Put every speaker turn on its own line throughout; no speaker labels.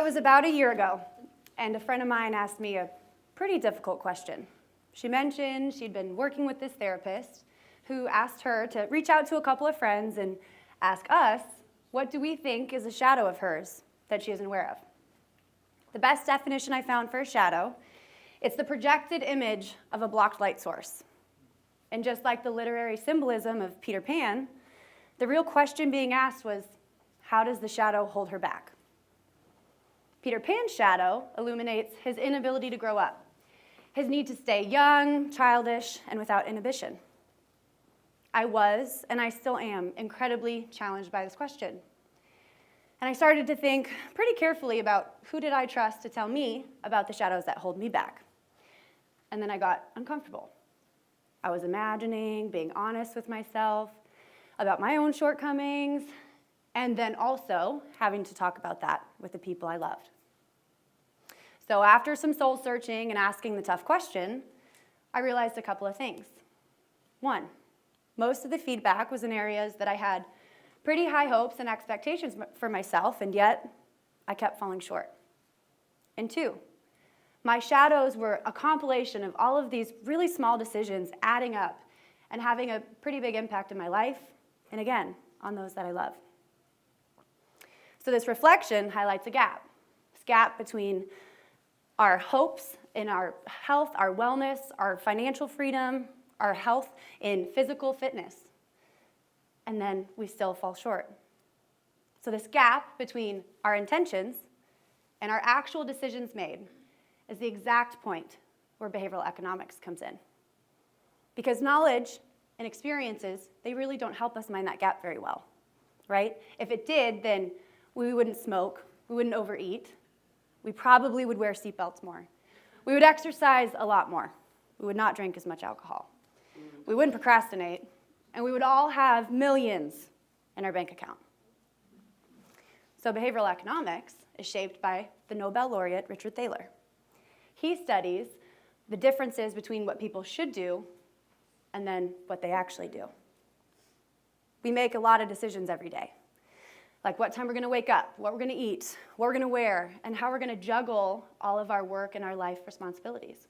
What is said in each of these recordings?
it was about a year ago, and a friend of mine asked me a pretty difficult question. She mentioned she'd been working with this therapist who asked her to reach out to a couple of friends and ask us, what do we think is a shadow of hers that she isn't aware of? The best definition I found for a shadow, it's the projected image of a blocked light source. And just like the literary symbolism of Peter Pan, the real question being asked was, how does the shadow hold her back? Peter Pan's shadow illuminates his inability to grow up, his need to stay young, childish, and without inhibition. I was, and I still am, incredibly challenged by this question. And I started to think pretty carefully about who did I trust to tell me about the shadows that hold me back. And then I got uncomfortable. I was imagining being honest with myself about my own shortcomings, and then also having to talk about that with the people I loved. So after some soul searching and asking the tough question, I realized a couple of things. One, most of the feedback was in areas that I had pretty high hopes and expectations for myself, and yet I kept falling short. And two, my shadows were a compilation of all of these really small decisions adding up and having a pretty big impact in my life, and again, on those that I love. So this reflection highlights a gap. This gap between our hopes in our health, our wellness, our financial freedom, our health in physical fitness. And then we still fall short. So this gap between our intentions and our actual decisions made is the exact point where behavioral economics comes in. Because knowledge and experiences, they really don't help us mind that gap very well, right? If it did, then we wouldn't smoke, we wouldn't overeat, we probably would wear seatbelts more. We would exercise a lot more. We would not drink as much alcohol. We wouldn't procrastinate, and we would all have millions in our bank account. So behavioral economics is shaped by the Nobel laureate Richard Thaler. He studies the differences between what people should do and then what they actually do. We make a lot of decisions every day, like what time we're going to wake up, what we're going to eat, what we're going to wear, and how we're going to juggle all of our work and our life responsibilities.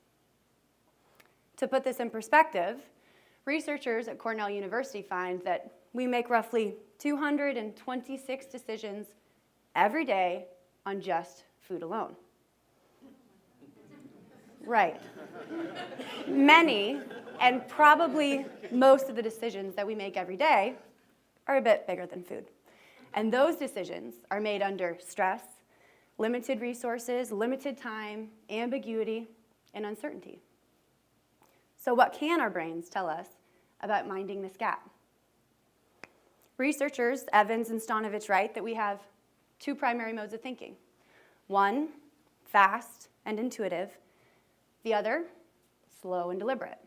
To put this in perspective, researchers at Cornell University find that we make roughly 226 decisions every day on just food alone. Right. Many, and probably most of the decisions that we make every day are a bit bigger than food. And those decisions are made under stress, limited resources, limited time, ambiguity, and uncertainty. So what can our brains tell us about minding this gap? Researchers Evans and Stanovich write that we have two primary modes of thinking. One, fast and intuitive. The other, slow and deliberate.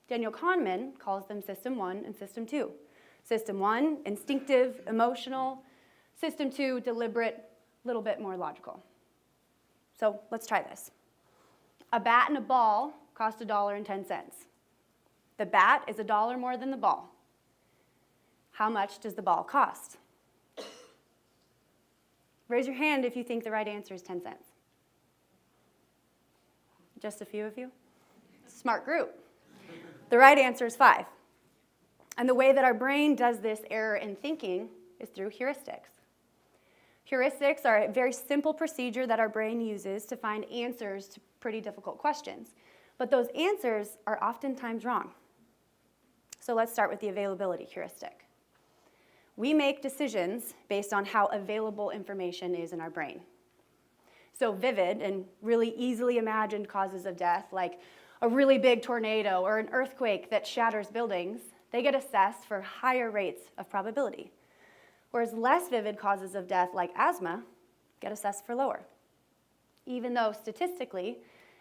Daniel Kahneman calls them System 1 and System 2. System 1, instinctive, emotional. System 2, deliberate, a little bit more logical. So let's try this. A bat and a ball cost $1.10. The bat is $1 more than the ball. How much does the ball cost? Raise your hand if you think the right answer is 10 cents. Just a few of you? Smart group. The right answer is 5. And the way that our brain does this error in thinking is through heuristics. Heuristics are a very simple procedure that our brain uses to find answers to pretty difficult questions. But those answers are oftentimes wrong. So let's start with the availability heuristic. We make decisions based on how available information is in our brain. So vivid and really easily imagined causes of death, like a really big tornado or an earthquake that shatters buildings, they get assessed for higher rates of probability. Whereas less vivid causes of death, like asthma, get assessed for lower. Even though statistically,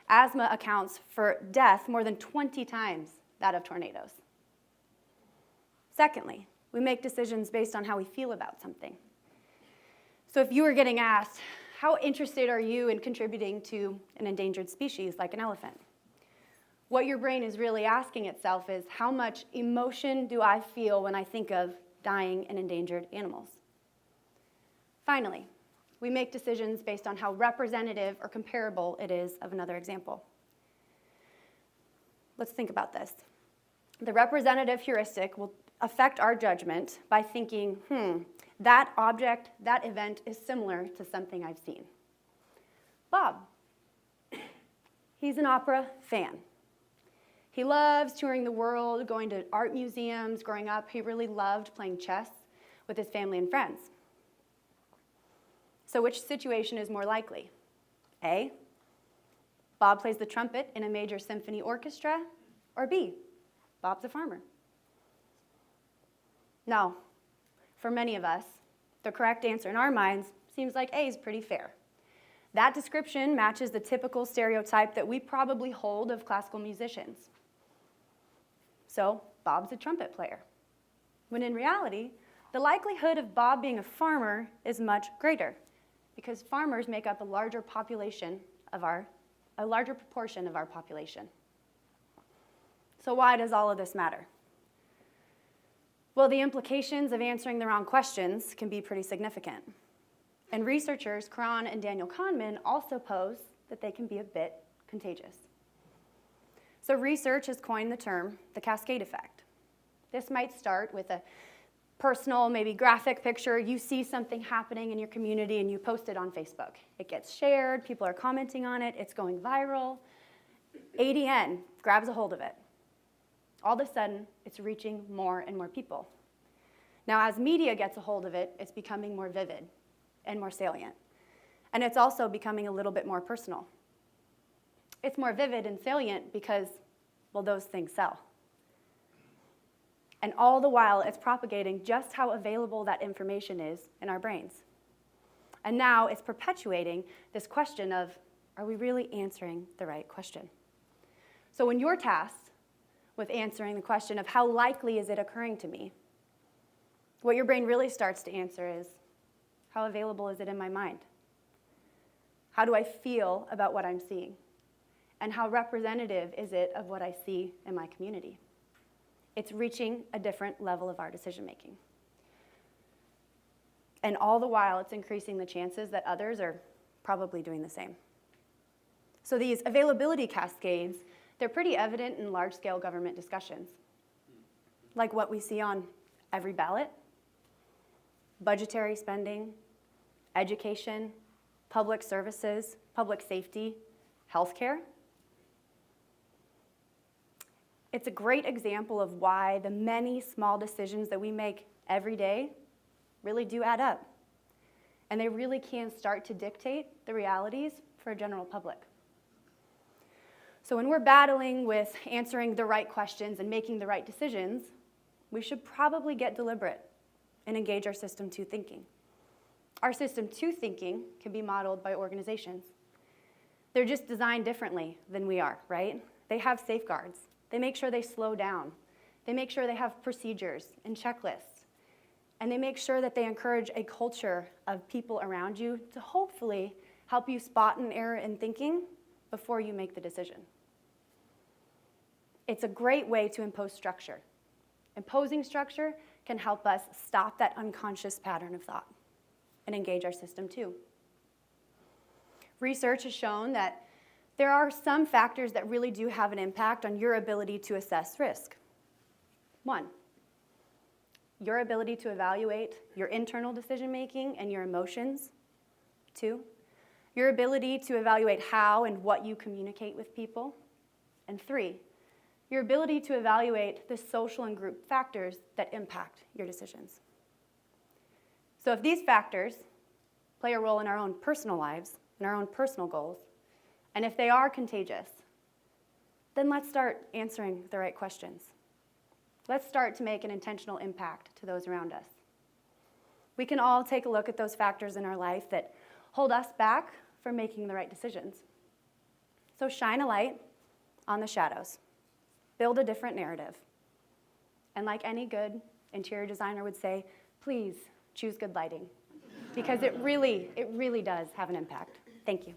asthma accounts for death more than 20 times that of tornadoes. Secondly, we make decisions based on how we feel about something. So if you were getting asked, how interested are you in contributing to an endangered species like an elephant? What your brain is really asking itself is, how much emotion do I feel when I think of dying and endangered animals? Finally, We make decisions based on how representative or comparable it is of another example. Let's think about this. The representative heuristic will affect our judgment by thinking, that object, that event is similar to something I've seen. Bob, he's an opera fan. He loves touring the world, going to art museums. Growing up, he really loved playing chess with his family and friends. So which situation is more likely? A, Bob plays the trumpet in a major symphony orchestra, or B, Bob's a farmer? No, for many of us, the correct answer in our minds seems like A is pretty fair. That description matches the typical stereotype that we probably hold of classical musicians. So, Bob's a trumpet player. When in reality, the likelihood of Bob being a farmer is much greater, because farmers make up a larger proportion of our population. So why does all of this matter? Well, the implications of answering the wrong questions can be pretty significant. And researchers Karan and Daniel Kahneman also pose that they can be a bit contagious. So research has coined the term the cascade effect. This might start with a personal, maybe graphic picture. You see something happening in your community and you post it on Facebook. It gets shared, people are commenting on it, it's going viral. ADN grabs a hold of it. All of a sudden, it's reaching more and more people. Now, as media gets a hold of it, it's becoming more vivid and more salient. And it's also becoming a little bit more personal. It's more vivid and salient because, well, those things sell. And all the while, it's propagating just how available that information is in our brains. And now it's perpetuating this question of, are we really answering the right question? So when you're tasked with answering the question of how likely is it occurring to me, what your brain really starts to answer is, how available is it in my mind? How do I feel about what I'm seeing? And how representative is it of what I see in my community? It's reaching a different level of our decision making. And all the while, it's increasing the chances that others are probably doing the same. So these availability cascades, they're pretty evident in large-scale government discussions, like what we see on every ballot, budgetary spending, education, public services, public safety, healthcare. It's a great example of why the many small decisions that we make every day really do add up. And they really can start to dictate the realities for a general public. So when we're battling with answering the right questions and making the right decisions, we should probably get deliberate and engage our System 2 thinking. Our System 2 thinking can be modeled by organizations. They're just designed differently than we are, right? They have safeguards. They make sure they slow down. They make sure they have procedures and checklists. And they make sure that they encourage a culture of people around you to hopefully help you spot an error in thinking before you make the decision. It's a great way to impose structure. Imposing structure can help us stop that unconscious pattern of thought and engage our System 2. Research has shown that there are some factors that really do have an impact on your ability to assess risk. 1, your ability to evaluate your internal decision-making and your emotions. 2, your ability to evaluate how and what you communicate with people. And 3, your ability to evaluate the social and group factors that impact your decisions. So if these factors play a role in our own personal lives, in our own personal goals, and if they are contagious, then let's start answering the right questions. Let's start to make an intentional impact to those around us. We can all take a look at those factors in our life that hold us back from making the right decisions. So shine a light on the shadows. Build a different narrative. And like any good interior designer would say, please choose good lighting, because it really does have an impact. Thank you.